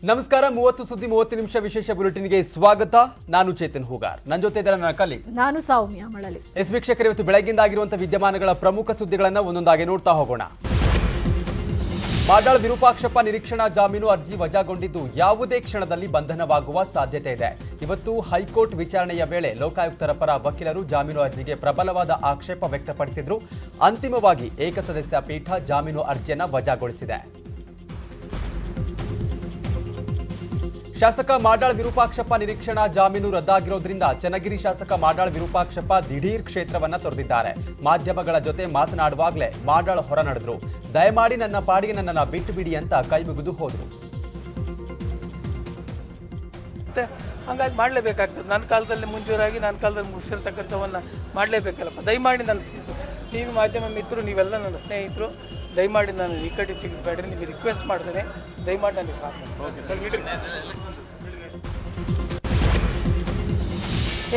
ನಮಸ್ಕಾರ 30 ಸುದ್ದಿ 30 ನಿಮಿಷ ವಿಶೇಷ ಬುಲೆಟಿನ್ಗೆ ಸ್ವಾಗತ. ನಾನು ಚೇತನ್ ಹೂಗಾರ್. ನನ್ನ ಜೊತೆ ಇದ್ದಾರೆ ನನ್ನ ಕಲಿ ನಾನು ಸೌಮ್ಯ ಮಳಲಿ. ವೀಕ್ಷಕರು, ಇವತ್ತು ಬೆಳಗ್ಗಿಂದ ಆಗಿರುವಂತಹ ವಿದ್ಯಮಾನಗಳ ಪ್ರಮುಖ ಸುದ್ದಿಗಳನ್ನು ಒಂದೊಂದಾಗಿ ನೋಡ್ತಾ ಹೋಗೋಣ. ಮಾಡಾಳ್ ವಿರೂಪಾಕ್ಷಪ್ಪ ನಿರೀಕ್ಷಣಾ ಜಾಮೀನು ಅರ್ಜಿ ವಜಾಗೊಂಡಿದ್ದು ಯಾವುದೇ ಕ್ಷಣದಲ್ಲಿ ಬಂಧನವಾಗುವ ಸಾಧ್ಯತೆ ಇದೆ. ಇವತ್ತು ಹೈಕೋರ್ಟ್ ವಿಚಾರಣೆಯ ವೇಳೆ ಲೋಕಾಯುಕ್ತರ ಪರ ವಕೀಲರು ಜಾಮೀನು ಅರ್ಜಿಗೆ ಪ್ರಬಲವಾದ ಆಕ್ಷೇಪ ವ್ಯಕ್ತಪಡಿಸಿದ್ರು. ಅಂತಿಮವಾಗಿ ಏಕಸದಸ್ಯ ಪೀಠ ಜಾಮೀನು ಅರ್ಜಿಯನ್ನು ವಜಾಗೊಳಿಸಿದೆ. ಶಾಸಕ ಮಾಡಾಳ್ ವಿರೂಪಾಕ್ಷಪ್ಪ ನಿರೀಕ್ಷಣಾ ಜಾಮೀನು ರದ್ದಾಗಿರೋದ್ರಿಂದ ಚನ್ನಗಿರಿ ಶಾಸಕ ಮಾಡಾಳ್ ವಿರೂಪಾಕ್ಷಪ್ಪ ದಿಢೀರ್ ಕ್ಷೇತ್ರವನ್ನ ತೊರೆದಿದ್ದಾರೆ. ಮಾಧ್ಯಮಗಳ ಜೊತೆ ಮಾತನಾಡುವಾಗಲೇ ಮಾಡಾಳ್ ಹೊರ ನಡೆದ್ರು. ದಯಮಾಡಿ ನನ್ನ ಪಾಡಿಗೆ ನನ್ನನ್ನು ಬಿಟ್ಟು ಬಿಡಿ ಅಂತ ಕೈ ಮುಗಿದು ಹೋದ್ರು. ಹಾಗಾಗಿ ಮಾಡಲೇಬೇಕಾಗ್ತದೆ. ನನ್ನ ಕಾಲದಲ್ಲಿ ಮುಂಜೂರಾಗಿ ನನ್ನ ಕಾಲದಲ್ಲಿ ಮುಗಿಸಿರ್ತಕ್ಕಂಥವನ್ನ ಮಾಡಲೇಬೇಕಲ್ಲಪ್ಪ. ದಯಮಾಡಿ ನನ್ನ ಟಿ ವಿ ಮಾಧ್ಯಮ ಮಿತ್ರರು, ನೀವೆಲ್ಲ ನನ್ನ ಸ್ನೇಹಿತರು, ದಯಮಾಡಿ ನಾನು ನಿಕಟಿ ಸಿಗಿಸ್ಬೇಡ್ರಿ. ನಿಮಗೆ ರಿಕ್ವೆಸ್ಟ್ ಮಾಡ್ತೇನೆ, ದಯಮಾಡಿ ನನಗೆ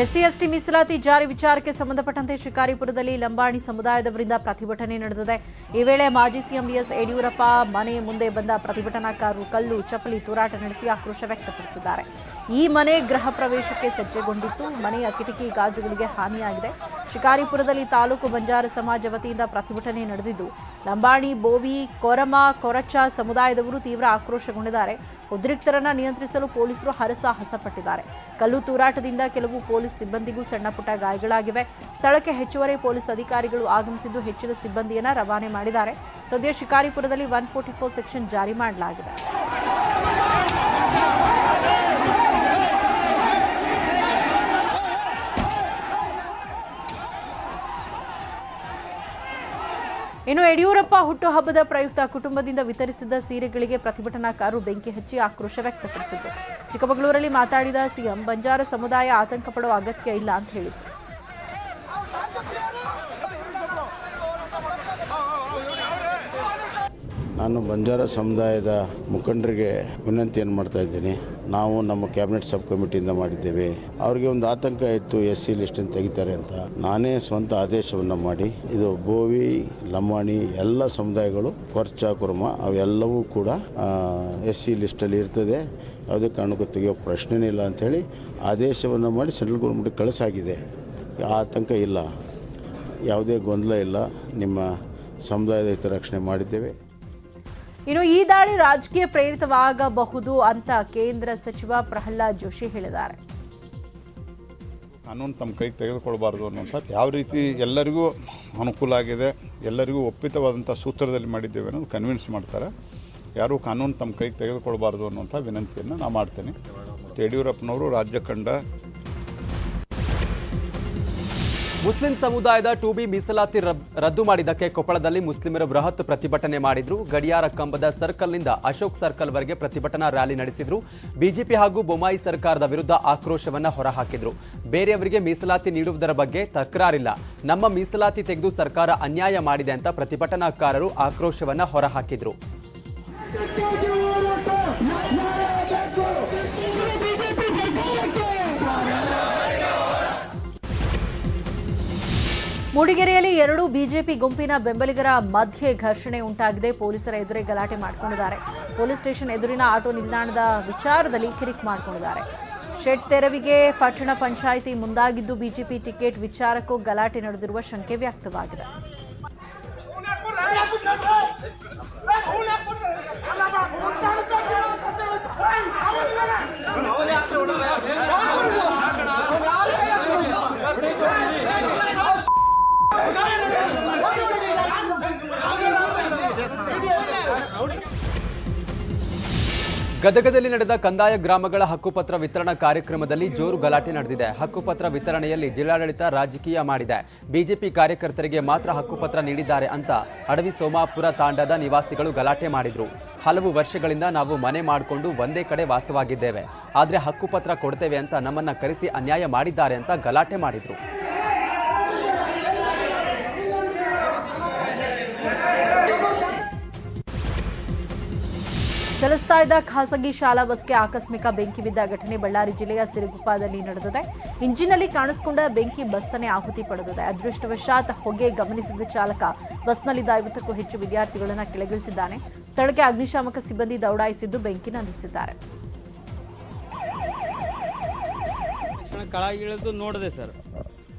ಎಸ್ಸಿ ಎಸ್ಟಿ ಮೀಸಲಾತಿ ಜಾರಿ ವಿಚಾರಕ್ಕೆ ಸಂಬಂಧಪಟ್ಟಂತೆ ಶಿಕಾರಿಪುರದಲ್ಲಿ ಲಂಬಾಣಿ ಸಮುದಾಯದವರಿಂದ ಪ್ರತಿಭಟನೆ ನಡೆದಿದೆ. ಈ ವೇಳೆ ಮಾಜಿ ಸಿಎಂ ಬಿಎಸ್ ಯಡಿಯೂರಪ್ಪ ಮನೆ ಮುಂದೆ ಬಂದ ಪ್ರತಿಭಟನಾಕಾರರು ಕಲ್ಲು ಚಪ್ಪಲಿ ತೂರಾಟ ನಡೆಸಿ ಆಕ್ರೋಶ ವ್ಯಕ್ತಪಡಿಸಿದ್ದಾರೆ. ಈ ಮನೆ ಗೃಹ ಪ್ರವೇಶಕ್ಕೆ ಸಜ್ಜೆಗೊಂಡಿತ್ತು. ಮನೆಯ ಕಿಟಕಿ ಗಾಜುಗಳಿಗೆ ಹಾನಿಯಾಗಿದೆ. ಶಿಕಾರಿಪುರದಲ್ಲಿ ತಾಲೂಕು ಬಂಜಾರ ಸಮಾಜ ವತಿಯಿಂದ ಪ್ರತಿಭಟನೆ ನಡೆದಿದ್ದು, ಲಂಬಾಣಿ, ಬೋವಿ, ಕೊರಮ, ಕೊರಚ ಸಮುದಾಯದವರು ತೀವ್ರ ಆಕ್ರೋಶಗೊಂಡಿದ್ದಾರೆ. ಉದ್ರಿಕ್ತರನ್ನ ನಿಯಂತ್ರಿಸಲು ಪೊಲೀಸರು ಹರಸಾಹಸ ಪಟ್ಟಿದ್ದಾರೆ. ಕಲ್ಲು ತೂರಾಟದಿಂದ ಕೆಲವು ಪೊಲೀಸ್ ಸಿಬ್ಬಂದಿಗೂ ಸಣ್ಣಪುಟ್ಟ ಗಾಯಗಳಾಗಿವೆ. ಸ್ಥಳಕ್ಕೆ ಹೆಚ್ಚುವರಿ ಪೊಲೀಸ್ ಅಧಿಕಾರಿಗಳು ಆಗಮಿಸಿದ್ದು ಹೆಚ್ಚಿನ ಸಿಬ್ಬಂದಿಯನ್ನ ರವಾನೆ ಮಾಡಿದ್ದಾರೆ. ಸದ್ಯ ಶಿಕಾರಿಪುರದಲ್ಲಿ 144 ಸೆಕ್ಷನ್ ಜಾರಿ ಮಾಡಲಾಗಿದೆ. ಇನ್ನು ಯಡಿಯೂರಪ್ಪ ಹುಟ್ಟುಹಬ್ಬದ ಪ್ರಯುಕ್ತ ಕುಟುಂಬದಿಂದ ವಿತರಿಸಿದ್ದ ಸೀರೆಗಳಿಗೆ ಪ್ರತಿಭಟನಾಕಾರರು ಬೆಂಕಿ ಹಚ್ಚಿ ಆಕ್ರೋಶ ವ್ಯಕ್ತಪಡಿಸಿದರು. ಚಿಕ್ಕಮಗಳೂರಲ್ಲಿ ಮಾತಾಡಿದ ಸಿಎಂ, ಬಂಜಾರ ಸಮುದಾಯ ಆತಂಕ ಪಡುವ ಅಗತ್ಯ ಇಲ್ಲ ಅಂತ ಹೇಳಿದರು. ನಾನು ಬಂಜಾರ ಸಮುದಾಯದ ಮುಖಂಡರಿಗೆ ವಿನಂತಿಯನ್ನು ಮಾಡ್ತಾ ಇದ್ದೀನಿ. ನಾವು ನಮ್ಮ ಕ್ಯಾಬಿನೆಟ್ ಸಬ್ ಕಮಿಟಿಯಿಂದ ಮಾಡಿದ್ದೇವೆ. ಅವರಿಗೆ ಒಂದು ಆತಂಕ ಇತ್ತು, SC ಲಿಸ್ಟನ್ನು ತೆಗಿತಾರೆ ಅಂತ. ನಾನೇ ಸ್ವಂತ ಆದೇಶವನ್ನು ಮಾಡಿ, ಇದು ಬೋವಿ, ಲಂಬಾಣಿ ಎಲ್ಲ ಸಮುದಾಯಗಳು, ಕೊರ್ಚ, ಕುರ್ಮ ಅವೆಲ್ಲವೂ ಕೂಡ SC ಲಿಸ್ಟಲ್ಲಿ ಇರ್ತದೆ. ಯಾವುದೇ ಕಾರಣಕ್ಕೂ ತೆಗೆಯೋ ಪ್ರಶ್ನೆನೇ ಇಲ್ಲ ಅಂಥೇಳಿ ಆದೇಶವನ್ನು ಮಾಡಿ ಸೆಂಟ್ರಲ್ ಗೌರ್ಮೆಂಟ್ಗೆ ಕಳಿಸಾಗಿದೆ. ಆತಂಕ ಇಲ್ಲ, ಯಾವುದೇ ಗೊಂದಲ ಇಲ್ಲ. ನಿಮ್ಮ ಸಮುದಾಯದ ಹಿತರಕ್ಷಣೆ ಮಾಡಿದ್ದೇವೆ. ಇನ್ನು ಈ ದಾಳಿ ರಾಜಕೀಯ ಪ್ರೇರಿತವಾಗಬಹುದು ಅಂತ ಕೇಂದ್ರ ಸಚಿವ ಪ್ರಹ್ಲಾದ್ ಜೋಶಿ ಹೇಳಿದ್ದಾರೆ. ಕಾನೂನು ತಮ್ಮ ಕೈಗೆ ತೆಗೆದುಕೊಳ್ಬಾರ್ದು ಅನ್ನುವಂಥದ್ದು ಯಾವ ರೀತಿ ಎಲ್ಲರಿಗೂ ಅನುಕೂಲ ಆಗಿದೆ, ಎಲ್ಲರಿಗೂ ಒಪ್ಪಿತವಾದಂಥ ಸೂತ್ರದಲ್ಲಿ ಮಾಡಿದ್ದೇವೆ ಅನ್ನೋದು ಕನ್ವಿನ್ಸ್ ಮಾಡ್ತಾರೆ. ಯಾರೂ ಕಾನೂನು ತಮ್ಮ ಕೈಗೆ ತೆಗೆದುಕೊಳ್ಬಾರ್ದು ಅನ್ನುವಂಥ ವಿನಂತಿಯನ್ನು ನಾನು ಮಾಡ್ತೇನೆ. ಯಡಿಯೂರಪ್ಪನವರು ರಾಜ್ಯ ಕಂಡ ಮುಸ್ಲಿಂ ಸಮುದಾಯದ 2B ಮೀಸಲಾತಿ ರದ್ದು ಮಾಡಿದ್ದಕ್ಕೆ ಕೊಪ್ಪಳದಲ್ಲಿ ಮುಸ್ಲಿಮರು ಬೃಹತ್ ಪ್ರತಿಭಟನೆ ಮಾಡಿದ್ರು. ಗಡಿಯಾರ ಕಂಬದ ಸರ್ಕಲ್ನಿಂದ ಅಶೋಕ್ ಸರ್ಕಲ್ ವರೆಗೆ ಪ್ರತಿಭಟನಾ ರ್ಯಾಲಿ ನಡೆಸಿದ್ರು. ಬಿಜೆಪಿ ಹಾಗೂ ಬೊಮ್ಮಾಯಿ ಸರ್ಕಾರದ ವಿರುದ್ಧ ಆಕ್ರೋಶವನ್ನ ಹೊರಹಾಕಿದ್ರು. ಬೇರೆಯವರಿಗೆ ಮೀಸಲಾತಿ ನೀಡುವುದರ ಬಗ್ಗೆ ತಕರಾರಿಲ್ಲ, ನಮ್ಮ ಮೀಸಲಾತಿ ತೆಗೆದು ಸರ್ಕಾರ ಅನ್ಯಾಯ ಮಾಡಿದೆ ಅಂತ ಪ್ರತಿಭಟನಾಕಾರರು ಆಕ್ರೋಶವನ್ನ ಹೊರಹಾಕಿದ್ರು. ಮೂಡಿಗೆರೆಯಲ್ಲಿ 2 ಬಿಜೆಪಿ ಗುಂಪಿನ ಬೆಂಬಲಿಗರ ಮಧ್ಯೆ ಘರ್ಷಣೆ ಉಂಟಾಗಿದೆ. ಪೊಲೀಸರ ಎದುರೇ ಗಲಾಟೆ ಮಾಡಿಕೊಂಡಿದ್ದಾರೆ. ಪೊಲೀಸ್ ಸ್ಟೇಷನ್ ಎದುರಿನ ಆಟೋ ನಿಲ್ದಾಣದ ವಿಚಾರದಲ್ಲಿ ಕಿರಿಕ್ ಮಾಡಿಕೊಂಡಿದ್ದಾರೆ. ಶೆಡ್ ತೆರವಿಗೆ ಪಟ್ಟಣ ಪಂಚಾಯಿತಿ ಮುಂದಾಗಿದ್ದು, ಬಿಜೆಪಿ ಟಿಕೆಟ್ ವಿಚಾರಕ್ಕೂ ಗಲಾಟೆ ನಡೆದಿರುವ ಶಂಕೆ ವ್ಯಕ್ತವಾಗಿದೆ. ಗದಗದಲ್ಲಿ ನಡೆದ ಕಂದಾಯ ಗ್ರಾಮಗಳ ಹಕ್ಕುಪತ್ರ ವಿತರಣಾ ಕಾರ್ಯಕ್ರಮದಲ್ಲಿ ಜೋರು ಗಲಾಟೆ ನಡೆದಿದೆ. ಹಕ್ಕುಪತ್ರ ವಿತರಣೆಯಲ್ಲಿ ಜಿಲ್ಲಾಡಳಿತ ರಾಜಕೀಯ ಮಾಡಿದೆ. ಬಿಜೆಪಿ ಕಾರ್ಯಕರ್ತರಿಗೆ ಮಾತ್ರ ಹಕ್ಕುಪತ್ರ ನೀಡಿದ್ದಾರೆ ಅಂತ ಅಡವಿ ಸೋಮಾಪುರ ತಾಂಡದ ನಿವಾಸಿಗಳು ಗಲಾಟೆ ಮಾಡಿದ್ರು. ಹಲವು ವರ್ಷಗಳಿಂದ ನಾವು ಮನೆ ಮಾಡಿಕೊಂಡು ಒಂದೇ ಕಡೆ ವಾಸವಾಗಿದ್ದೇವೆ, ಆದರೆ ಹಕ್ಕುಪತ್ರ ಕೊಡ್ತೇವೆ ಅಂತ ನಮ್ಮನ್ನ ಕರೆಸಿ ಅನ್ಯಾಯ ಮಾಡಿದ್ದಾರೆ ಅಂತ ಗಲಾಟೆ ಮಾಡಿದ್ರು. ಚಲಿಸ್ತಾ ಇದ್ದ ಖಾಸಗಿ ಶಾಲಾ ಬಸ್ಗೆ ಆಕಸ್ಮಿಕ ಬೆಂಕಿ ಬಿದ್ದ ಘಟನೆ ಬಳ್ಳಾರಿ ಜಿಲ್ಲೆಯ ಸಿರುಗುಪ್ಪದಲ್ಲಿ ನಡೆದಿದೆ. ಇಂಜಿನಲ್ಲಿ ಕಾಣಿಸಿಕೊಂಡ ಬೆಂಕಿ ಬಸ್ಸನ್ನೇ ಆಹುತಿ ಪಡೆದಿದೆ. ಅದೃಷ್ಟವಶಾತ್ ಹೊಗೆ ಗಮನಿಸಿದ ಚಾಲಕ ಬಸ್ನಲ್ಲಿದ್ದ 50ಕ್ಕೂ ಹೆಚ್ಚು ವಿದ್ಯಾರ್ಥಿಗಳನ್ನು ಕೆಳಗಿಳಿಸಿದ್ದಾನೆ. ಸ್ಥಳಕ್ಕೆ ಅಗ್ನಿಶಾಮಕ ಸಿಬ್ಬಂದಿ ದೌಡಾಯಿಸಿದ್ದು ಬೆಂಕಿ ನಂದಿಸಿದ್ದಾರೆ. ಕೆಳಗಿಳಿದು ನೋಡಿದೆ ಸರ್,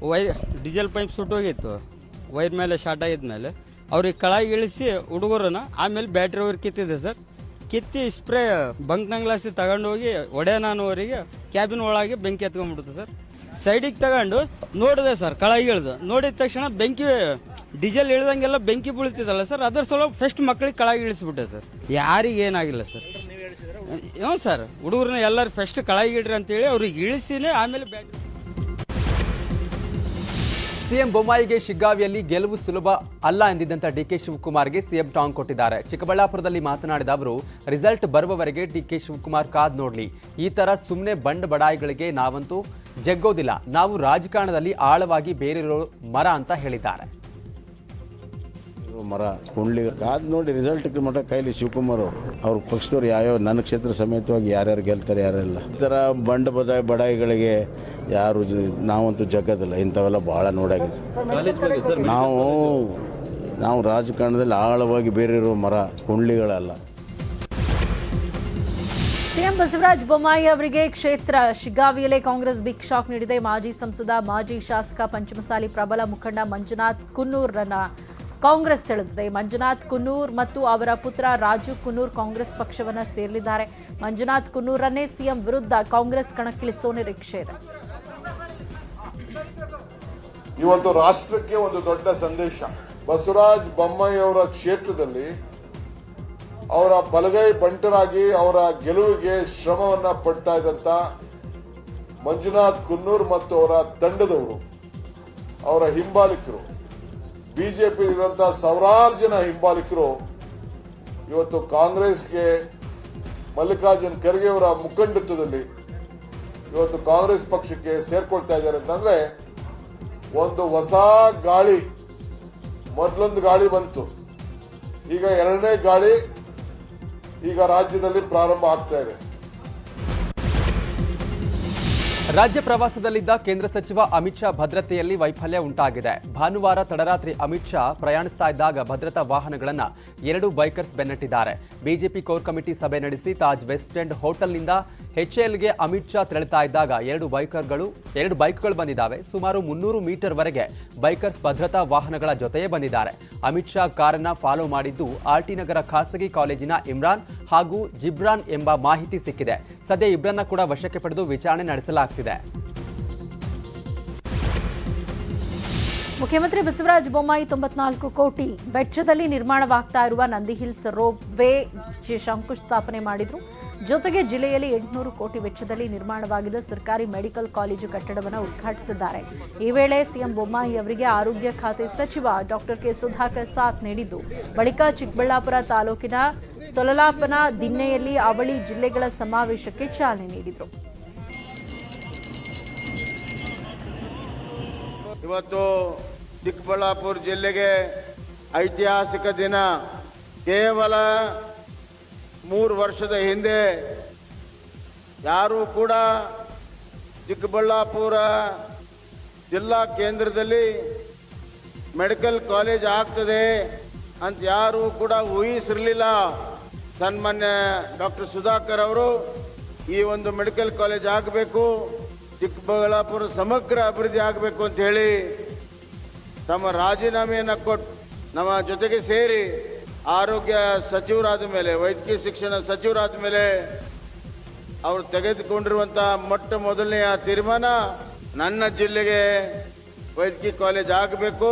ಡೀಸೆಲ್ ಪೈಪ್ ಸುಟ್ಟೋಗಿತ್ತು. ವೈರ್ ಮೇಲೆ ಶಾರ್ಟ್ ಆಗಿದ್ಮೇಲೆ ಅವ್ರಿಗೆ ಕೆಳಗೆ ಇಳಿಸಿ ಹುಡುಗರನ್ನ ಆಮೇಲೆ ಬ್ಯಾಟ್ರಿ ಅವ್ರಿಗೆ ಕಿತ್ತಿದೆ ಸರ್. ಕಿತ್ತಿ ಸ್ಪ್ರೇ ಬಂಕ್ನಂಗ್ಲಾಸಿ ತಗೊಂಡೋಗಿ ಒಡೆಯನವರಿಗೆ ಕ್ಯಾಬಿನ್ ಒಳಗೆ ಬೆಂಕಿ ಎತ್ಕೊಂಡ್ಬಿಡುತ್ತೆ ಸರ್. ಸೈಡಿಗೆ ತಗೊಂಡು ನೋಡಿದೆ ಸರ್, ಕೆಳಗೆ ಇಳಿದು ನೋಡಿದ ತಕ್ಷಣ ಬೆಂಕಿ ಡೀಸೆಲ್ ಇಳಿದಂಗೆಲ್ಲ ಬೆಂಕಿ ಬೀಳ್ತಿದ್ದಲ್ಲ ಸರ್, ಅದ್ರ ಸಲ ಫಸ್ಟ್ ಮಕ್ಕಳಿಗೆ ಕೆಳಗೆ ಇಳಿಸ್ಬಿಟ್ಟೆ ಸರ್. ಯಾರಿಗೆ ಏನಾಗಿಲ್ಲ ಸರ್. ಹ್ಞೂ ಸರ್, ಹುಡುಗರನ್ನ ಎಲ್ಲರೂ ಫಸ್ಟ್ ಕೆಳಗೆ ಇಡ್ರಿ ಅಂತೇಳಿ ಅವ್ರಿಗೆ ಇಳಿಸಿನೇ ಆಮೇಲೆ ಬ್ಯಾಟ್ರಿ. ಸಿಎಂ ಬೊಮ್ಮಾಯಿಗೆ ಶಿಗ್ಗಾವಿಯಲ್ಲಿ ಗೆಲುವು ಸುಲಭ ಅಲ್ಲ ಎಂದಿದ್ದಂತ ಡಿಕೆ ಶಿವಕುಮಾರ್ಗೆ ಸಿಎಂ ಟಾಂಗ್ ಕೊಟ್ಟಿದ್ದಾರೆ. ಚಿಕ್ಕಬಳ್ಳಾಪುರದಲ್ಲಿ ಮಾತನಾಡಿದ ಅವರು, ರಿಸಲ್ಟ್ ಬರುವವರೆಗೆ ಡಿಕೆ ಶಿವಕುಮಾರ್ ಕಾದ್ ನೋಡ್ಲಿ. ಈ ತರ ಸುಮ್ಮನೆ ಬಂಡ್ ಬಡಾಯಿಗಳಿಗೆ ನಾವಂತೂ ಜಗ್ಗೋದಿಲ್ಲ. ನಾವು ರಾಜಕಾರಣದಲ್ಲಿ ಆಳವಾಗಿ ಬೇರಿರೋ ಮರ ಅಂತ ಹೇಳಿದ್ದಾರೆ. ಮರ ಕುಂಡ್ಲಿ ಕಾದ್ ನೋಡಿ ರಿಸಲ್ಟ್ ಮಟ್ಟ ಕೈಲಿ ಶಿವಕುಮಾರ್ ಅವ್ರ ಪಕ್ಷದವ್ರು ಯಾವ್ಯಾವ ನನ್ನ ಕ್ಷೇತ್ರ ಸಮೇತವಾಗಿ ಯಾರ್ಯಾರು ಗೆಲ್ತಾರೆ ಯಾರೆಲ್ಲ ಈ ಥರ ಬಂಡ ಬಡಾಯಿಗಳಿಗೆ ಯಾರು ನಾವಂತೂ ಜಗ್ಗೋದಿಲ್ಲ. ಇಂಥವೆಲ್ಲ ಭಾಳ ನೋಡಾಗಿದೆ. ನಾವು ರಾಜಕಾರಣದಲ್ಲಿ ಆಳವಾಗಿ ಬೇರಿರೋ ಮರ ಕುಂಡ್ಲಿಗಳಲ್ಲ. ಸಿಎಂ ಬಸವರಾಜ ಬೊಮ್ಮಾಯಿ ಅವರಿಗೆ ಕ್ಷೇತ್ರ ಶಿಗ್ಗಾವಿಯಲ್ಲೇ ಕಾಂಗ್ರೆಸ್ ಬಿಗ್ ಶಾಕ್ ನೀಡಿದೆ. ಮಾಜಿ ಸಂಸದ, ಮಾಜಿ ಶಾಸಕ, ಪಂಚಮಸಾಲಿ ಪ್ರಬಲ ಮುಖಂಡ ಮಂಜುನಾಥ್ ಕುನ್ನೂರ್ರನ್ನ ಕಾಂಗ್ರೆಸ್ ಸೆಳೆದಿದೆ. ಮಂಜುನಾಥ್ ಕುನ್ನೂರ್ ಮತ್ತು ಅವರ ಪುತ್ರ ರಾಜು ಕುನ್ನೂರ್ ಕಾಂಗ್ರೆಸ್ ಪಕ್ಷವನ್ನ ಸೇರಲಿದ್ದಾರೆ. ಮಂಜುನಾಥ್ ಕುನ್ನೂರನ್ನೇ ಸಿಎಂ ವಿರುದ್ಧ ಕಾಂಗ್ರೆಸ್ ಕಣಕ್ಕಿಳಿಸೋ ನಿರೀಕ್ಷೆ ಇದೆ. ಇವತ್ತು ರಾಷ್ಟ್ರಕ್ಕೆ ಒಂದು ದೊಡ್ಡ ಸಂದೇಶ. ಬಸವರಾಜ ಬೊಮ್ಮಾಯಿ ಅವರ ಕ್ಷೇತ್ರದಲ್ಲಿ ಅವರ ಬಲಗೈ ಬಂಟರಾಗಿ ಅವರ ಗೆಲುವಿಗೆ ಶ್ರಮವನ್ನ ಪಡ್ತಾ ಇದ್ದಂತ ಮಂಜುನಾಥ್ ಕುನ್ನೂರ್ ಮತ್ತು ಅವರ ತಂಡದವರು, ಅವರ ಹಿಂಬಾಲಿಕರು, ಬಿಜೆಪಿ ಇರುವಂತಹ ಸಾವಿರಾರು ಜನ ಹಿಂಬಾಲಿಕರು ಇವತ್ತು ಕಾಂಗ್ರೆಸ್ಗೆ ಮಲ್ಲಿಕಾರ್ಜುನ್ ಖರ್ಗೆ ಅವರ ಮುಖಂಡತ್ವದಲ್ಲಿ ಇವತ್ತು ಕಾಂಗ್ರೆಸ್ ಪಕ್ಷಕ್ಕೆ ಸೇರ್ಕೊಳ್ತಾ ಇದ್ದಾರೆ ಅಂತಂದ್ರೆ ಒಂದು ಹೊಸ ಗಾಳಿ. ಮೊದಲೊಂದು ಗಾಳಿ ಬಂತು, ಈಗ ಎರಡನೇ ಗಾಳಿ ಈಗ ರಾಜ್ಯದಲ್ಲಿ ಪ್ರಾರಂಭ ಆಗ್ತಾ ಇದೆ. ರಾಜ್ಯ ಪ್ರವಾಸದಲ್ಲಿದ್ದ ಕೇಂದ್ರ ಸಚಿವ ಅಮಿತ್ ಶಾ ಭದ್ರತೆಯಲ್ಲಿ ವೈಫಲ್ಯ ಉಂಟಾಗಿದೆ. ಭಾನುವಾರ ತಡರಾತ್ರಿ ಅಮಿತ್ ಶಾ ಪ್ರಯಾಣಿಸ್ತಾ ಇದ್ದಾಗ ಭದ್ರತಾ ವಾಹನಗಳನ್ನು 2 ಬೈಕರ್ಸ್ ಬೆನ್ನಟ್ಟಿದ್ದಾರೆ. ಬಿಜೆಪಿ ಕೋರ್ ಕಮಿಟಿ ಸಭೆ ನಡೆಸಿ ತಾಜ್ ವೆಸ್ಟ್ ಎಂಡ್ ಹೋಟೆಲ್ನಿಂದ HLಗೆ ಅಮಿತ್ ಶಾ ತೆರಳುತ್ತಾ ಇದ್ದಾಗ 2 ಬೈಕ್ಗಳು ಬಂದಿದ್ದಾವೆ. ಸುಮಾರು 300 ಮೀಟರ್ ವರೆಗೆ ಬೈಕರ್ಸ್ ಭದ್ರತಾ ವಾಹನಗಳ ಜೊತೆಯೇ ಬಂದಿದ್ದಾರೆ. ಅಮಿತ್ ಶಾ ಕಾರನ್ನ ಫಾಲೋ ಮಾಡಿದ್ದು RT ನಗರ ಖಾಸಗಿ ಕಾಲೇಜಿನ ಇಮ್ರಾನ್ ಹಾಗೂ ಜಿಬ್ರಾನ್ ಎಂಬ ಮಾಹಿತಿ ಸಿಕ್ಕಿದೆ. ಸದ್ಯ ಇಬ್ಬರನ್ನ ಕೂಡ ವಶಕ್ಕೆ ಪಡೆದು ವಿಚಾರಣೆ ನಡೆಸಲಾಗುತ್ತಿದೆ. ಮುಖ್ಯಮಂತ್ರಿ ಬಸವರಾಜ ಬೊಮ್ಮಾಯಿ 94 ಕೋಟಿ ವೆಚ್ಚದಲ್ಲಿ ನಿರ್ಮಾಣವಾಗ್ತಾ ಇರುವ ನಂದಿ ಹಿಲ್ಸ್ ರೋಪ್ ವೇ ಶಂಕುಸ್ಥಾಪನೆ ಮಾಡಿದ್ರು. ಜೊತೆಗೆ ಜಿಲ್ಲೆಯಲ್ಲಿ 800 ಕೋಟಿ ವೆಚ್ಚದಲ್ಲಿ ನಿರ್ಮಾಣವಾಗಿದ್ದ ಸರ್ಕಾರಿ ಮೆಡಿಕಲ್ ಕಾಲೇಜು ಕಟ್ಟಡವನ್ನು ಉದ್ಘಾಟಿಸಿದ್ದಾರೆ. ಈ ವೇಳೆ ಸಿಎಂ ಬೊಮ್ಮಾಯಿ ಅವರಿಗೆ ಆರೋಗ್ಯ ಖಾತೆ ಸಚಿವ ಡಾಕ್ಟರ್ ಕೆ ಸುಧಾಕರ್ ಸಾಥ್ ನೀಡಿದ್ದು, ಬಳಿಕ ಚಿಕ್ಕಬಳ್ಳಾಪುರ ತಾಲೂಕಿನ ಸೊಲಲಾಪನ, ದಿನ್ನೆಯಲ್ಲಿ ಅವಳಿ ಜಿಲ್ಲೆಗಳ ಸಮಾವೇಶಕ್ಕೆ ಚಾಲನೆ ನೀಡಿದರು. ಇವತ್ತು ಚಿಕ್ಕಬಳ್ಳಾಪುರ ಜಿಲ್ಲೆಗೆ ಐತಿಹಾಸಿಕ ದಿನ. ಕೇವಲ 3 ವರ್ಷದ ಹಿಂದೆ ಯಾರೂ ಕೂಡ ಚಿಕ್ಕಬಳ್ಳಾಪುರ ಜಿಲ್ಲಾ ಕೇಂದ್ರದಲ್ಲಿ ಮೆಡಿಕಲ್ ಕಾಲೇಜ್ ಆಗ್ತದೆ ಅಂತ ಯಾರೂ ಕೂಡ ಊಹಿಸಿರಲಿಲ್ಲ. ಸನ್ಮಾನ್ಯ ಡಾಕ್ಟರ್ ಸುಧಾಕರ್ ಅವರು ಈ ಒಂದು ಮೆಡಿಕಲ್ ಕಾಲೇಜ್ ಆಗಬೇಕು, ಚಿಕ್ಕಬಳ್ಳಾಪುರ ಸಮಗ್ರ ಅಭಿವೃದ್ಧಿ ಆಗಬೇಕು ಅಂತ ಹೇಳಿ ತಮ್ಮ ರಾಜೀನಾಮೆಯನ್ನು ಕೊಟ್ಟು ನಮ್ಮ ಜೊತೆಗೆ ಸೇರಿ ಆರೋಗ್ಯ ಸಚಿವರಾದ ಮೇಲೆ, ವೈದ್ಯಕೀಯ ಶಿಕ್ಷಣ ಸಚಿವರಾದ ಮೇಲೆ ಅವರು ತೆಗೆದುಕೊಂಡಿರುವಂಥ ಮೊಟ್ಟ ಮೊದಲನೆಯ ತೀರ್ಮಾನ ನನ್ನ ಜಿಲ್ಲೆಗೆ ವೈದ್ಯಕೀಯ ಕಾಲೇಜ್ ಆಗಬೇಕು,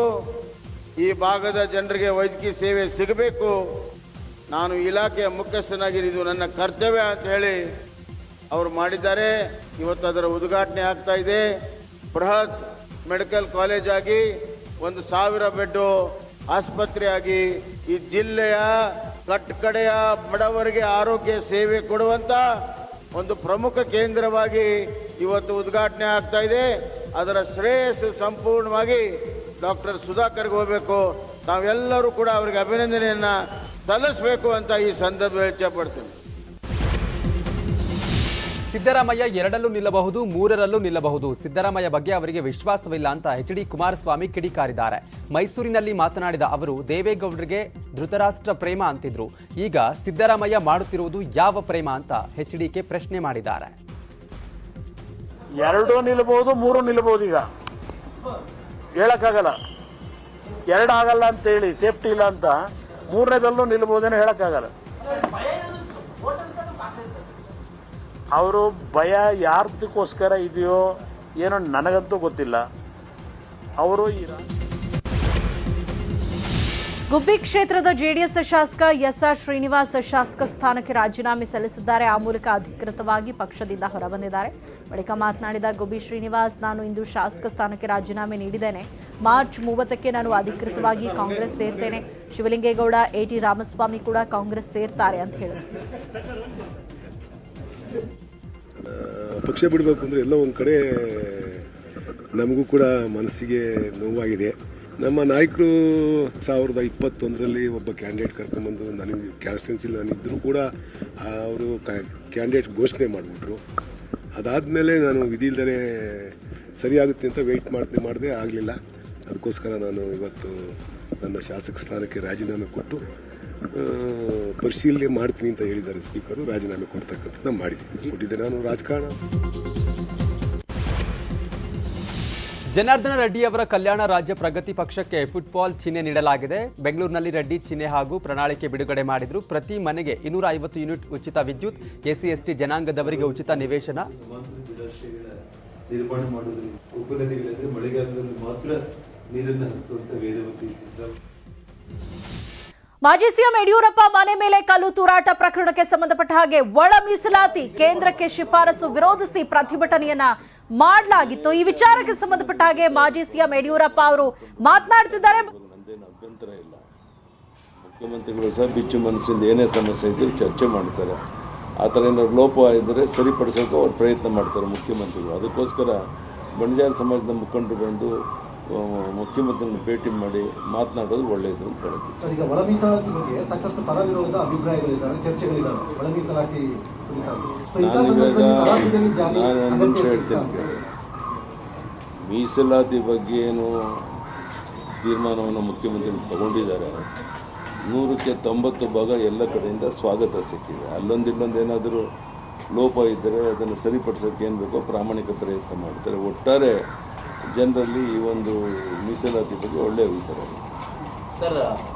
ಈ ಭಾಗದ ಜನರಿಗೆ ವೈದ್ಯಕೀಯ ಸೇವೆ ಸಿಗಬೇಕು, ನಾನು ಇಲಾಖೆಯ ಮುಖ್ಯಸ್ಥನಾಗಿದ್ದು ನನ್ನ ಕರ್ತವ್ಯ ಅಂತ ಹೇಳಿ ಅವರು ಮಾಡಿದ್ದಾರೆ. ಇವತ್ತು ಅದರ ಉದ್ಘಾಟನೆ ಆಗ್ತಾ ಇದೆ. ಬೃಹತ್ ಮೆಡಿಕಲ್ ಕಾಲೇಜ್ ಆಗಿ 1000 ಬೆಡ್ ಆಸ್ಪತ್ರೆಯಾಗಿ ಈ ಜಿಲ್ಲೆಯ ಕಟ್ಟಕಡೆಯ ಬಡವರಿಗೆ ಆರೋಗ್ಯ ಸೇವೆ ಕೊಡುವಂತ ಒಂದು ಪ್ರಮುಖ ಕೇಂದ್ರವಾಗಿ ಇವತ್ತು ಉದ್ಘಾಟನೆ ಆಗ್ತಾ ಇದೆ. ಅದರ ಶ್ರೇಯಸ್ಸು ಸಂಪೂರ್ಣವಾಗಿ ಡಾಕ್ಟರ್ ಸುಧಾಕರ್ಗೆ ಹೋಗಬೇಕು. ನಾವೆಲ್ಲರೂ ಕೂಡ ಅವರಿಗೆ ಅಭಿನಂದನೆಯನ್ನ ಸಲ್ಲಿಸಬೇಕು ಅಂತ ಈ ಸಂದರ್ಭದಲ್ಲಿ ಇಚ್ಛೆ ಪಡ್ತೀನಿ. ಸಿದ್ದರಾಮಯ್ಯ 2ರಲ್ಲೂ ನಿಲ್ಲಬಹುದು 3ರಲ್ಲೂ ನಿಲ್ಲಬಹುದು. ಸಿದ್ದರಾಮಯ್ಯ ಬಗ್ಗೆ ಅವರಿಗೆ ವಿಶ್ವಾಸವಿಲ್ಲ ಅಂತ ಎಚ್.ಡಿ. ಕುಮಾರಸ್ವಾಮಿ ಕಿಡಿಕಾರಿದ್ದಾರೆ. ಮೈಸೂರಿನಲ್ಲಿ ಮಾತನಾಡಿದ ಅವರು ದೇವೇಗೌಡರಿಗೆ ಧೃತರಾಷ್ಟ್ರ ಪ್ರೇಮ ಅಂತಿದ್ರು. ಈಗ ಸಿದ್ದರಾಮಯ್ಯ ಮಾಡುತ್ತಿರುವುದು ಯಾವ ಪ್ರೇಮ ಅಂತ ಎಚ್.ಡಿ.ಕೆ ಪ್ರಶ್ನೆ ಮಾಡಿದ್ದಾರೆ. 2 ನಿಲ್ಲಬಹುದು 3 ನಿಲ್ಲಬಹುದು. ಈಗ ಹೇಳಕ್ಕಾಗಲ್ಲ. 2 ಆಗಲ್ಲ ಅಂತೇಳಿ ಸೇಫ್ಟಿ ಇಲ್ಲ ಅಂತ 3ನೇದಲ್ಲೂ ನಿಲ್ಲಬಹುದೇನೋ ಹೇಳಕ್ಕಾಗಲ್ಲ. ಅವರು ಭಯ ಯಾರ್ದಕ್ಕೋಸ್ಕರ ಇದೆಯೋ ಏನೋ ನನಗಂತೂ ಗೊತ್ತಿಲ್ಲ. ಅವರು ಗುಬ್ಬಿ ಕ್ಷೇತ್ರದ ಜೆಡಿಎಸ್ ಶಾಸಕ ಎಸ್ಆರ್ ಶ್ರೀನಿವಾಸ್ ಶಾಸಕ ಸ್ಥಾನಕ್ಕೆ ರಾಜೀನಾಮೆ ಸಲ್ಲಿಸಿದ್ದಾರೆ. ಆ ಮೂಲಕ ಅಧಿಕೃತವಾಗಿ ಪಕ್ಷದಿಂದ ಹೊರಬಂದಿದ್ದಾರೆ. ಬಳಿಕ ಮಾತನಾಡಿದ ಗುಬ್ಬಿ ಶ್ರೀನಿವಾಸ್, ನಾನು ಇಂದು ಶಾಸಕ ಸ್ಥಾನಕ್ಕೆ ರಾಜೀನಾಮೆ ನೀಡಿದ್ದೇನೆ. ಮಾರ್ಚ್ 30ಕ್ಕೆ ನಾನು ಅಧಿಕೃತವಾಗಿ ಕಾಂಗ್ರೆಸ್ ಸೇರ್ತೇನೆ. ಶಿವಲಿಂಗೇಗೌಡ, ಎ.ಟಿ. ರಾಮಸ್ವಾಮಿ ಕೂಡ ಕಾಂಗ್ರೆಸ್ ಸೇರ್ತಾರೆ ಅಂತ ಹೇಳಿದರು. ಪಕ್ಷ ಬಿಡಬೇಕು ಅಂದರೆ ಎಲ್ಲೋ ಒಂದು ಕಡೆ ನಮಗೂ ಕೂಡ ಮನಸ್ಸಿಗೆ ನೋವಾಗಿದೆ. ನಮ್ಮ ನಾಯಕರು 2021ರಲ್ಲಿ ಒಬ್ಬ ಕ್ಯಾಂಡಿಡೇಟ್ ಕರ್ಕೊಂಬಂದು ನನಗೆ ಕಾನ್ಸ್ಟಿಟ್ಯೂನ್ಸಿಲಿ ನಾನಿದ್ದರೂ ಕೂಡ ಅವರು ಕ್ಯಾಂಡಿಡೇಟ್ ಘೋಷಣೆ ಮಾಡಿಬಿಟ್ರು. ಅದಾದಮೇಲೆ ನಾನು ವಿಧಿ ಇಲ್ಲದೇ ಸರಿಯಾಗುತ್ತೆ ಅಂತ ವೆಯ್ಟ್ ಮಾಡದೆ ಆಗಲಿಲ್ಲ. ಅದಕ್ಕೋಸ್ಕರ ನಾನು ಇವತ್ತು ನನ್ನ ಶಾಸಕ ಸ್ಥಾನಕ್ಕೆ ರಾಜೀನಾಮೆ ಕೊಟ್ಟು ಪರಿಶೀಲನೆ ಮಾಡ್ತೀನಿ ಅಂತ ಹೇಳಿದ್ದಾರೆ ಸ್ಪೀಕರು. ರಾಜೀನಾಮೆ ಕೊಡ್ತಕ್ಕಂಥದ್ದು ಕೊಟ್ಟಿದ್ದೆ. ನಾನು ರಾಜಕಾರಣ. ಜನಾರ್ದನ ರೆಡ್ಡಿ ಅವರ ಕಲ್ಯಾಣ ರಾಜ್ಯ ಪ್ರಗತಿ ಪಕ್ಷಕ್ಕೆ ಫುಟ್ಬಾಲ್ ಚಿಹ್ನೆ ನೀಡಲಾಗಿದೆ. ಬೆಂಗಳೂರಿನಲ್ಲಿ ರೆಡ್ಡಿ ಚಿಹ್ನೆ ಹಾಗೂ ಪ್ರಣಾಳಿಕೆ ಬಿಡುಗಡೆ ಮಾಡಿದ್ರು. ಪ್ರತಿ ಮನೆಗೆ 250 ಯೂನಿಟ್ ಉಚಿತ ವಿದ್ಯುತ್, ಎಸ್ಸಿ ಜನಾಂಗದವರಿಗೆ ಉಚಿತ ನಿವೇಶನ. ನಿರ್ಮಾಣ ಮಾಡೋದ್ರಿಂದ ಉಪನದಿಗಳಲ್ಲಿ ಮಳೆಗಾಲದಲ್ಲಿ ಮಾತ್ರ ನೀರನ್ನು ಹರಿಸುವಂತ ವೇದವತಿ ಚಿತ್ರ. ಮಾಜಿ ಸಿಎಂ ಯಡಿಯೂರಪ್ಪ ಮನೆ ಮೇಲೆ ಕಲ್ಲು ತೂರಾಟ ಪ್ರಕರಣಕ್ಕೆ ಸಂಬಂಧಪಟ್ಟ ಹಾಗೆ ಒಳ ಮೀಸಲಾತಿ ಕೇಂದ್ರಕ್ಕೆ ಶಿಫಾರಸು ವಿರೋಧಿಸಿ ಪ್ರತಿಭಟನೆಯನ್ನ ಮಾಡಲಾಗಿತ್ತು. ಈ ವಿಚಾರಕ್ಕೆ ಸಂಬಂಧಪಟ್ಟ ಹಾಗೆ ಮಾಜಿ ಸಿಎಂ ಯಡಿಯೂರಪ್ಪ ಅವರು ಮಾತನಾಡ್ತಿದ್ದಾರೆ. ನಂದೇನು ಅಭ್ಯಂತರ ಇಲ್ಲ. ಮುಖ್ಯಮಂತ್ರಿಗಳು ಸಹ ಬಿಚ್ಚು ಮನಸ್ಸಿಂದ ಏನೇ ಸಮಸ್ಯೆ ಇದ್ದರೂ ಚರ್ಚೆ ಮಾಡ್ತಾರೆ. ಆ ಥರ ಏನಾದ್ರು ಲೋಪ ಇದ್ದರೆ ಸರಿಪಡಿಸೋಕೆ ಅವ್ರು ಪ್ರಯತ್ನ ಮಾಡ್ತಾರೆ ಮುಖ್ಯಮಂತ್ರಿಗಳು. ಅದಕ್ಕೋಸ್ಕರ ಬಂಜಾರ ಸಮಾಜದ ಮುಖಂಡರು ಬಂದು ಮುಖ್ಯಮಂತ್ರಿಯನ್ನು ಭೇಟಿ ಮಾಡಿ ಮಾತನಾಡೋದು ಒಳ್ಳೆಯದು ಅಂತ ಹೇಳ್ತೀವಿ. ಈಗ ಒಳ ಮೀಸಲಾತಿ ಬಗ್ಗೆ ಸಾಕಷ್ಟು ಪರ ವಿರೋಧ ಅಭಿಪ್ರಾಯಗಳಿದ್ದಾವೆ, ಚರ್ಚೆಗಳಿದ್ದಾವೆ. ಒಳ ಮೀಸಲಾತಿ ನಾನು ಒಂದು ನಿಮಿಷ ಹೇಳ್ತೇನೆ. ಮೀಸಲಾತಿ ಬಗ್ಗೆ ಏನು ತೀರ್ಮಾನವನ್ನು ಮುಖ್ಯಮಂತ್ರಿಗಳು ತಗೊಂಡಿದ್ದಾರೆ. 100ಕ್ಕೆ 90 ಭಾಗ ಎಲ್ಲ ಕಡೆಯಿಂದ ಸ್ವಾಗತ ಸಿಕ್ಕಿದೆ. ಅಲ್ಲೊಂದಿಲ್ಲೊಂದು ಏನಾದರೂ ಲೋಪ ಇದ್ದರೆ ಅದನ್ನು ಸರಿಪಡಿಸೋಕೆ ಏನು ಬೇಕೋ ಪ್ರಾಮಾಣಿಕ ಪ್ರಯತ್ನ ಮಾಡ್ತಾರೆ. ಒಟ್ಟಾರೆ ಜನರಲ್ಲಿ ಈ ಒಂದು ಮೀಸಲಾತಿ ಬಗ್ಗೆ ಒಳ್ಳೆಯ ಅಭಿಪ್ರಾಯ. ಸರ್,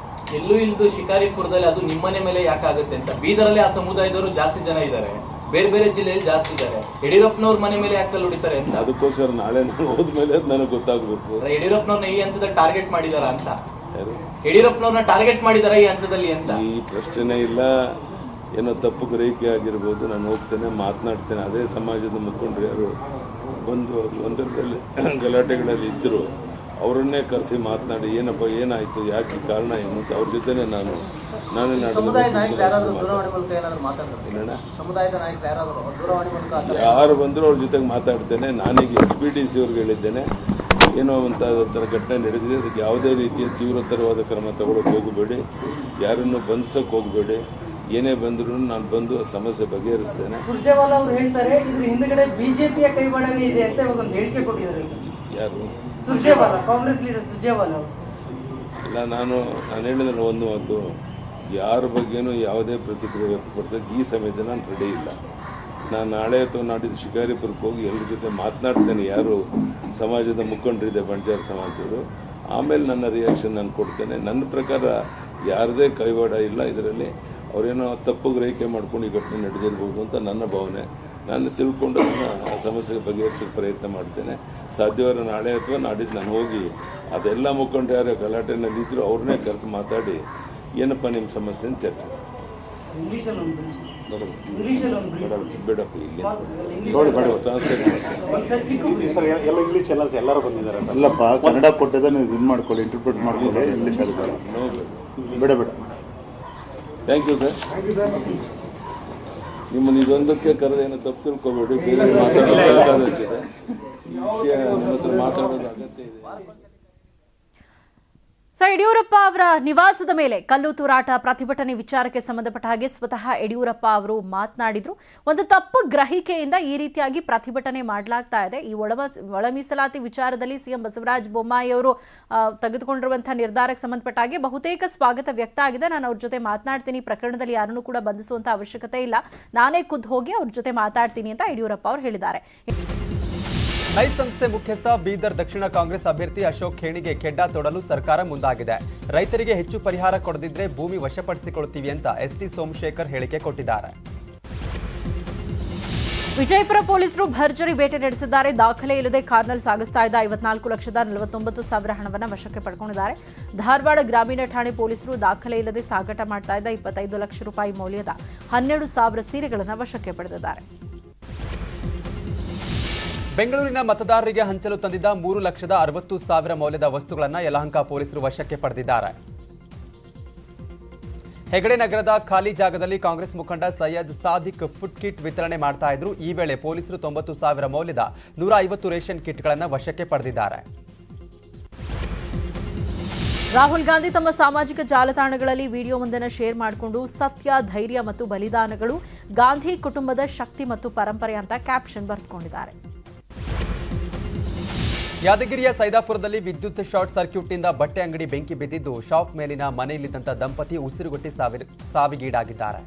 ಎಲ್ಲೂ ಇಲ್ದು ಶಿಕಾರಿಪುರದಲ್ಲಿ ಅದು ನಿಮ್ಮನೆ ಮೇಲೆ ಯಾಕಾಗುತ್ತೆ ಅಂತ. ಬೀದರಲ್ಲಿ ಆ ಸಮುದಾಯದವರು ಜಾಸ್ತಿ ಜನ ಇದ್ದಾರೆ, ಬೇರೆ ಬೇರೆ ಜಿಲ್ಲೆಯಲ್ಲಿ ಜಾಸ್ತಿ ಇದ್ದಾರೆ. ಯಡಿಯೂರಪ್ಪನವ್ರ ಮನೆ ಮೇಲೆ ಯಾಕೆ ಕಲ್ಲು ಹೊಡಿತಾರೆ ಅಂತ. ಅದಕ್ಕೋಸ್ಕರ ನಾಳೆ ನಾನು ಹೋದ್ಮೇಲೆ ಅದು ನನಗೆ ಗೊತ್ತಾಗಬೇಕು. ಯಡಿಯೂರಪ್ಪನವ್ರನ್ನ ಈ ಹಂತದಲ್ಲಿ ಟಾರ್ಗೆಟ್ ಮಾಡಿದಾರ ಅಂತ. ಯಡಿಯೂರಪ್ಪನವ್ರನ್ನ ಟಾರ್ಗೆಟ್ ಮಾಡಿದಾರ ಈ ಹಂತದಲ್ಲಿ ಅಂತ. ಈ ಪ್ರಶ್ನೆ ಇಲ್ಲ. ಏನೋ ತಪ್ಪು ಗ್ರಹಿಕೆ ಆಗಿರ್ಬೋದು. ನಾನು ಹೋಗ್ತೇನೆ, ಮಾತನಾಡ್ತೇನೆ. ಅದೇ ಸಮಾಜದ ಮುಖಂಡರು ಯಾರು ಬಂದು ಒಂದರದಲ್ಲಿ ಗಲಾಟೆಗಳಲ್ಲಿ ಇದ್ದರು ಅವರನ್ನೇ ಕರೆಸಿ ಮಾತನಾಡಿ ಏನಪ್ಪ ಏನಾಯಿತು, ಯಾಕೆ ಕಾರಣ ಏನು ಅಂತ ಅವ್ರ ಜೊತೆನೇ ನಾನೇ ಯಾರು ಬಂದರೂ ಅವ್ರ ಜೊತೆಗೆ ಮಾತಾಡ್ತೇನೆ. ನಾನೀಗ SPDC ಅವ್ರಿಗೆ ಹೇಳಿದ್ದೇನೆ, ಏನೋ ಒಂಥರ ಘಟನೆ ನಡೆದಿದೆ, ಅದಕ್ಕೆ ಯಾವುದೇ ರೀತಿಯ ತೀವ್ರತರವಾದ ಕ್ರಮ ತಗೊಳ್ಳೋಕೆ ಹೋಗಬೇಡಿ, ಯಾರನ್ನು ಬಂಧಿಸೋಕೆ ಹೋಗಬೇಡಿ. ಏನೇ ಬಂದರೂ ನಾನು ಬಂದು ಸಮಸ್ಯೆ ಬಗೆಹರಿಸ್ತೇನೆ. ಸುರ್ಜೇವಾಲಾ ಅವರು ಹೇಳ್ತಾರೆ ಇದ್ರ ಹಿಂದ್ಗಡೆ ಬಿಜೆಪಿಯ ಕೈವಾಡನೆ ಇದೆ ಅಂತ ಒಂದು ಹೇಳಿಕೆ ಕೊಟ್ಟಿದ್ದಾರೆ. ಯಾರು? ಸುರ್ಜೇವಾಲಾ, ಕಾಂಗ್ರೆಸ್ ಲೀಡರ್ ಸುರ್ಜೇವಾಲಾ. ಇಲ್ಲ, ನಾನು ಹೇಳಿದ್ರೆ ಒಂದು ಮಾತು, ಯಾರ ಬಗ್ಗೆನೂ ಯಾವುದೇ ಪ್ರತಿಕ್ರಿಯೆ ವ್ಯಕ್ತಪಡಿಸೋಕೆ ಈ ಸಮಯದಲ್ಲಿ ನಾನು ರೆಡಿ ಇಲ್ಲ. ನಾನು ನಾಳೆ ಅಥವಾ ನಾಡಿದ್ದು ಶಿಕಾರಿಪುರಕ್ಕೆ ಹೋಗಿ ಎಲ್ಲರ ಜೊತೆ ಮಾತನಾಡ್ತೇನೆ. ಯಾರು ಸಮಾಜದ ಮುಖಂಡರಿದೆ ಬಂಜಾರ ಸಮಾಜದವರು, ಆಮೇಲೆ ನನ್ನ ರಿಯಾಕ್ಷನ್ ನಾನು ಕೊಡ್ತೇನೆ. ನನ್ನ ಪ್ರಕಾರ ಯಾರದೇ ಕೈವಾಡ ಇಲ್ಲ ಇದರಲ್ಲಿ. ಅವರೇನೋ ತಪ್ಪು ಗ್ರಹಿಕೆ ಮಾಡ್ಕೊಂಡು ಈ ಘಟನೆ ನಡೆದಿರ್ಬೋದು ಅಂತ ನನ್ನ ಭಾವನೆ. ನಾನು ತಿಳ್ಕೊಂಡು ಅದನ್ನು ಆ ಸಮಸ್ಯೆಗೆ ಬಗೆಹರಿಸೋಕ್ಕೆ ಪ್ರಯತ್ನ ಮಾಡ್ತೇನೆ. ಸಾಧ್ಯವಾದ್ರೆ ನಾಳೆ ಅಥವಾ ನಾಡಿದ್ದು ನಾನು ಹೋಗಿ ಅದೆಲ್ಲ ಮುಖಂಡರು ಯಾರು ಗಲಾಟೆನಲ್ಲಿ ಇದ್ದರೂ ಅವ್ರನ್ನೇ ಕರೆದು ಮಾತಾಡಿ ಏನಪ್ಪ ನಿಮ್ಮ ಸಮಸ್ಯೆ ಅಂತ ಚರ್ಚೆ ಬೇಡಪ್ಪ ಇಲ್ಲಿ ನೋಡಿ ಬೇಡ ಟ್ರಾನ್ಸ್ಲೇಟ್ ಇಂಗ್ಲೀಷ್ ಎಲ್ಲರೂ ಬಂದಿದ್ದಾರೆ. ಅಲ್ಲಪ್ಪ, ಕನ್ನಡ ಕೊಟ್ಟಿದ್ದ ನೀವು ಇದು ಮಾಡ್ಕೊಳ್ಳಿ, ಇಂಟರ್ಪ್ರಿಟ್ ಮಾಡ್ಕೊಳ್ಳಿ. ಇಂಗ್ಲೀಷ್ ಬೇಡ ಬೇಡ. Thank you sir. ನಿಮ್ಮನ್ನು ಇದೊಂದಕ್ಕೆ ಕರೆದೇನು ತಪ್ಪು ತಿಳ್ಕೊಬೇಡಿ. ಬೇರೆ ಮಾತಾಡೋದು ಅಗತ್ಯ ಇದೆ. ಯಡಿಯೂರಪ್ಪ ಅವರ ನಿವಾಸದ ಮೇಲೆ ಕಲ್ಲು ತೂರಾಟ ಪ್ರತಿಭಟನೆ ವಿಚಾರಕ್ಕೆ ಸಂಬಂಧಪಟ್ಟ ಹಾಗೆ ಸ್ವತಃ ಯಡಿಯೂರಪ್ಪ ಅವರು ಮಾತನಾಡಿದ್ರು. ಒಂದು ತಪ್ಪು ಗ್ರಹಿಕೆಯಿಂದ ಈ ರೀತಿಯಾಗಿ ಪ್ರತಿಭಟನೆ ಮಾಡಲಾಗ್ತಾ ಇದೆ. ಈ ಒಳ ಮೀಸಲಾತಿ ವಿಚಾರದಲ್ಲಿ ಸಿಎಂ ಬಸವರಾಜ ಬೊಮ್ಮಾಯಿ ಅವರು ತೆಗೆದುಕೊಂಡಿರುವಂತಹ ನಿರ್ಧಾರಕ್ಕೆ ಸಂಬಂಧಪಟ್ಟ ಹಾಗೆ ಬಹುತೇಕ ಸ್ವಾಗತ ವ್ಯಕ್ತ ಆಗಿದೆ. ನಾನು ಅವ್ರ ಜೊತೆ ಮಾತನಾಡ್ತೀನಿ, ಪ್ರಕರಣದಲ್ಲಿ ಯಾರನ್ನೂ ಕೂಡ ಬಂಧಿಸುವಂತ ಅವಶ್ಯಕತೆ ಇಲ್ಲ, ನಾನೇ ಖುದ್ದು ಹೋಗಿ ಅವ್ರ ಜೊತೆ ಮಾತಾಡ್ತೀನಿ ಅಂತ ಯಡಿಯೂರಪ್ಪ ಅವರು ಹೇಳಿದ್ದಾರೆ. ನೈಸ್ ಸಂಸ್ಥೆ ಮುಖ್ಯಸ್ಥ ಬೀದರ್ ದಕ್ಷಿಣ ಕಾಂಗ್ರೆಸ್ ಅಭ್ಯರ್ಥಿ ಅಶೋಕ್ ಖೇಣಿಗೆ ಕೆಡ್ಡ ತೊಡಲು ಸರ್ಕಾರ ಮುಂದಾಗಿದೆ. ರೈತರಿಗೆ ಹೆಚ್ಚು ಪರಿಹಾರ ಕೊಡದಿದ್ರೆ ಭೂಮಿ ವಶಪಡಿಸಿಕೊಳ್ಳುತ್ತೀವಿ ಅಂತ ಎಸ್ಟಿ ಸೋಮಶೇಖರ್ ಹೇಳಿಕೆ ಕೊಟ್ಟಿದ್ದಾರೆ. ವಿಜಯಪುರ ಪೊಲೀಸರು ಭರ್ಜರಿ ಬೇಟೆ ನಡೆಸಿದ್ದಾರೆ. ದಾಖಲೆ ಇಲ್ಲದೆ ಕಾರ್ನಲ್ಲಿ ಸಾಗಿಸ್ತಾ ಇದ್ದ 54,49,000 ಹಣವನ್ನು ವಶಕ್ಕೆ ಪಡ್ಕೊಂಡಿದ್ದಾರೆ. ಧಾರವಾಡ ಗ್ರಾಮೀಣ ಠಾಣೆ ಪೊಲೀಸರು ದಾಖಲೆ ಇಲ್ಲದೆ ಸಾಗಾಟ ಮಾಡ್ತಾ ಇದ್ದ 25 ಲಕ್ಷ ರೂಪಾಯಿ ಮೌಲ್ಯದ 12,000 ಸೀರೆಗಳನ್ನು ವಶಕ್ಕೆ ಪಡೆದಿದ್ದಾರೆ. ಬೆಂಗಳೂರಿನ ಮತದಾರರಿಗೆ ಹಂಚಲು ತಂದಿದ್ದ 3,60,000 ಮೌಲ್ಯದ ವಸ್ತುಗಳನ್ನು ಯಲಹಂಕ ಪೊಲೀಸರು ವಶಕ್ಕೆ ಪಡೆದಿದ್ದಾರೆ. ಹೆಗಡೆ ನಗರದ ಖಾಲಿ ಜಾಗದಲ್ಲಿ ಕಾಂಗ್ರೆಸ್ ಮುಖಂಡ ಸೈಯದ್ ಸಾದಿಕ್ ಫುಡ್ ಕಿಟ್ ವಿತರಣೆ ಮಾಡ್ತಾ ಇದ್ರು. ಈ ವೇಳೆ ಪೊಲೀಸರು 90,000 ಮೌಲ್ಯದ 150 ರೇಷನ್ ಕಿಟ್ಗಳನ್ನು ವಶಕ್ಕೆ ಪಡೆದಿದ್ದಾರೆ. ರಾಹುಲ್ ಗಾಂಧಿ ತಮ್ಮ ಸಾಮಾಜಿಕ ಜಾಲತಾಣಗಳಲ್ಲಿ ವಿಡಿಯೋವೊಂದನ್ನು ಶೇರ್ ಮಾಡಿಕೊಂಡು ಸತ್ಯ, ಧೈರ್ಯ ಮತ್ತು ಬಲಿದಾನಗಳು ಗಾಂಧಿ ಕುಟುಂಬದ ಶಕ್ತಿ ಮತ್ತು ಪರಂಪರೆ ಅಂತ ಕ್ಯಾಪ್ಷನ್ ಬರೆದುಕೊಂಡಿದ್ದಾರೆ. ಯಾದಗಿರಿಯ ಸೈದಾಪುರದಲ್ಲಿ ವಿದ್ಯುತ್ ಶಾರ್ಟ್ ಸರ್ಕ್ಯೂಟ್ನಿಂದ ಬಟ್ಟೆ ಅಂಗಡಿ ಬೆಂಕಿ ಬಿದ್ದಿದ್ದು ಶಾಪ್ ಮೇಲಿನ ಮನೆಯಲ್ಲಿದ್ದಂಥ ದಂಪತಿ ಉಸಿರುಗಟ್ಟಿ ಸಾವಿಗೀಡಾಗಿದ್ದಾರೆ.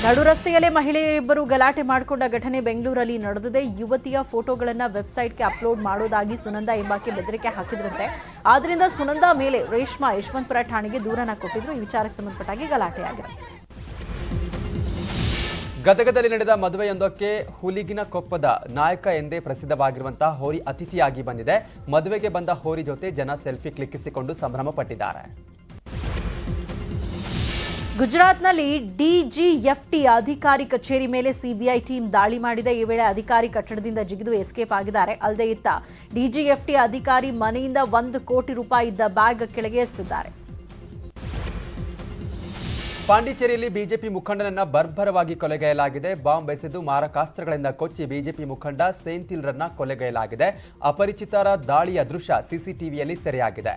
ನಡು ರಸ್ತೆಯಲ್ಲೇ ಮಹಿಳೆಯರಿಬ್ಬರು ಗಲಾಟೆ ಮಾಡಿಕೊಂಡ ಘಟನೆ ಬೆಂಗಳೂರಲ್ಲಿ ನಡೆದಿದೆ. ಯುವತಿಯ ಫೋಟೋಗಳನ್ನು ವೆಬ್ಸೈಟ್ಗೆ ಅಪ್ಲೋಡ್ ಮಾಡೋದಾಗಿ ಸುನಂದಾ ಎಂಬಾಕೆ ಬೆದರಿಕೆ ಹಾಕಿದ್ರಂತೆ. ಆದ್ದರಿಂದ ಸುನಂದಾ ಮೇಲೆ ರೇಷ್ಮಾ ಯಶವಂತಪುರ ಠಾಣೆಗೆ ದೂರನ್ನ ಕೊಟ್ಟಿದ್ರು. ಈ ವಿಚಾರಕ್ಕೆ ಸಂಬಂಧಪಟ್ಟಾಗಿ ಗಲಾಟೆಯಾಗಿದೆ. ಗದಗದಲ್ಲಿ ನಡೆದ ಮದುವೆಯೊಂದಕ್ಕೆ ಹುಲಿಗಿನ ಕೊಪ್ಪದ ನಾಯಕ ಎಂದೇ ಪ್ರಸಿದ್ಧವಾಗಿರುವಂತಹ ಹೋರಿ ಅತಿಥಿಯಾಗಿ ಬಂದಿದೆ. ಮದುವೆಗೆ ಬಂದ ಹೋರಿ ಜೊತೆ ಜನ ಸೆಲ್ಫಿ ಕ್ಲಿಕ್ಕಿಸಿಕೊಂಡು ಸಂಭ್ರಮ ಪಟ್ಟಿದ್ದಾರೆ. ಗುಜರಾತ್ನಲ್ಲಿ ಡಿಜಿಎಫ್ಟಿ ಅಧಿಕಾರಿ ಕಚೇರಿ ಮೇಲೆ ಸಿಬಿಐ ಟೀಮ್ ದಾಳಿ ಮಾಡಿದೆ. ಈ ವೇಳೆ ಅಧಿಕಾರಿ ಕಟ್ಟಡದಿಂದ ಜಿಗಿದು ಎಸ್ಕೇಪ್ ಆಗಿದ್ದಾರೆ. ಅಲ್ಲದೆ ಇತ್ತ ಡಿಜಿಎಫ್ಟಿ ಅಧಿಕಾರಿ ಮನೆಯಿಂದ 1 ಕೋಟಿ ರೂಪಾಯಿ ಇದ್ದ ಬ್ಯಾಗ್ ಕೆಳಗೆ ಎಸೆದಿದ್ದಾರೆ. ಪಾಂಡಿಚೇರಿಯಲ್ಲಿ ಬಿಜೆಪಿ ಮುಖಂಡನನ್ನ ಬರ್ಬರವಾಗಿ ಕೊಲೆಗೈಯಲಾಗಿದೆ. ಬಾಂಬ್ ಎಸೆದು ಮಾರಕಾಸ್ತ್ರಗಳಿಂದ ಕೊಚ್ಚಿ ಬಿಜೆಪಿ ಮುಖಂಡ ಸೇಂಥಿಲ್ರನ್ನ ಕೊಲೆಗೈಯಲಾಗಿದೆ. ಅಪರಿಚಿತರ ದಾಳಿಯ ದೃಶ್ಯ ಸಿಸಿಟಿವಿಯಲ್ಲಿ ಸೆರೆಯಾಗಿದೆ.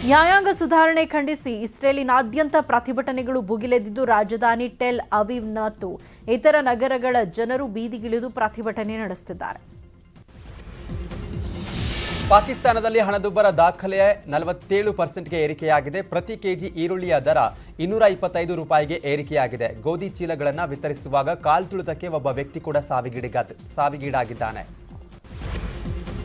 ನ್ಯಾಯಾಂಗ ಸುಧಾರಣೆ ಖಂಡಿಸಿ ಇಸ್ರೇಲಿನಾದ್ಯಂತ ಪ್ರತಿಭಟನೆಗಳು ಭುಗಿಲೆದ್ದಿದ್ದು ರಾಜಧಾನಿ ಟೆಲ್ ಅವೀವ್ ಮತ್ತು ಇತರ ನಗರಗಳ ಜನರು ಬೀದಿಗಿಳಿದು ಪ್ರತಿಭಟನೆ ನಡೆಸುತ್ತಿದ್ದಾರೆ. ಪಾಕಿಸ್ತಾನದಲ್ಲಿ ಹಣದುಬ್ಬರ ದಾಖಲೆ 47%ಗೆ ಏರಿಕೆಯಾಗಿದೆ. ಪ್ರತಿ ಕೆಜಿ ಈರುಳ್ಳಿಯ ದರ 225 ರೂಪಾಯಿಗೆ ಏರಿಕೆಯಾಗಿದೆ. ಗೋಧಿ ಚೀಲಗಳನ್ನು ವಿತರಿಸುವಾಗ ಕಾಲ್ತುಳಿತಕ್ಕೆ ಒಬ್ಬ ವ್ಯಕ್ತಿ ಕೂಡ ಸಾವಿಗೀಡಾಗಿದ್ದಾನೆ.